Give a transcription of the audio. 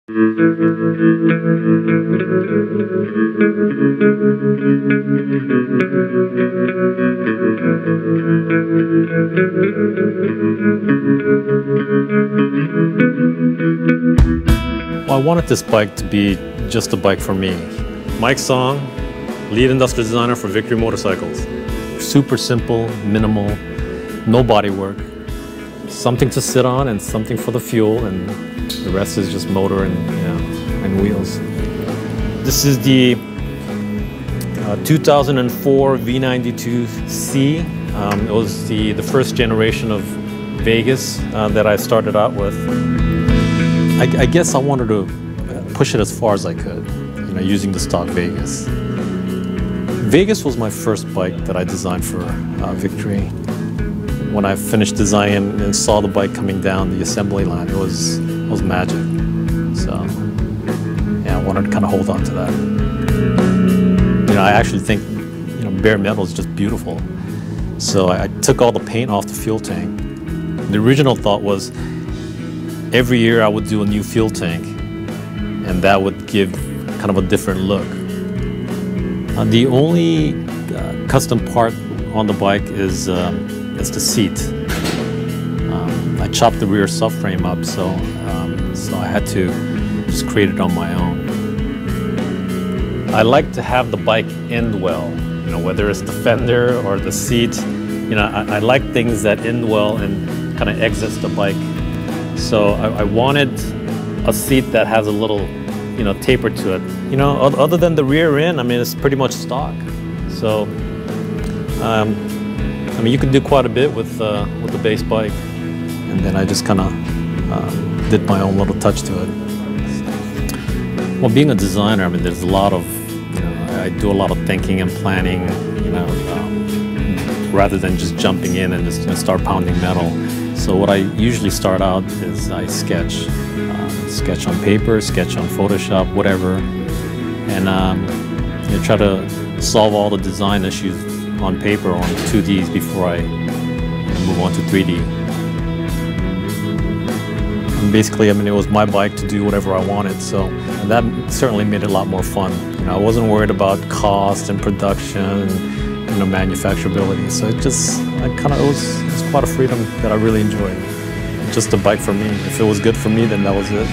Well, I wanted this bike to be just a bike for me. Mike Song, lead industrial designer for Victory Motorcycles. Super simple, minimal, no body work. Something to sit on and something for the fuel, and the rest is just motor and wheels. This is the 2004 V92C. It was the first generation of Vegas that I started out with. I guess I wanted to push it as far as I could, using the stock Vegas. Vegas was my first bike that I designed for Victory. When I finished designing and saw the bike coming down the assembly line, it was magic. So yeah, I wanted to kind of hold on to that. I actually think bare metal is just beautiful. So I took all the paint off the fuel tank. The original thought was every year I would do a new fuel tank, and that would give kind of a different look. The only custom part on the bike is the seat. I chopped the rear subframe up, so I had to just create it on my own. I like to have the bike end well, whether it's the fender or the seat. I like things that end well and kind of exits the bike. So I wanted a seat that has a little, taper to it. Other than the rear end, it's pretty much stock. So, you can do quite a bit with the base bike. And then I just kind of did my own little touch to it. Well, being a designer, there's a lot of, I do a lot of thinking and planning, rather than just jumping in and just start pounding metal. So what I usually start out is I sketch on paper, sketch on Photoshop, whatever, and try to solve all the design issues on paper on 2Ds before I move on to 3D. And basically, it was my bike to do whatever I wanted, so that certainly made it a lot more fun. I wasn't worried about cost and production and manufacturability. So it was quite a freedom that I really enjoyed. Just a bike for me. If it was good for me, then that was it.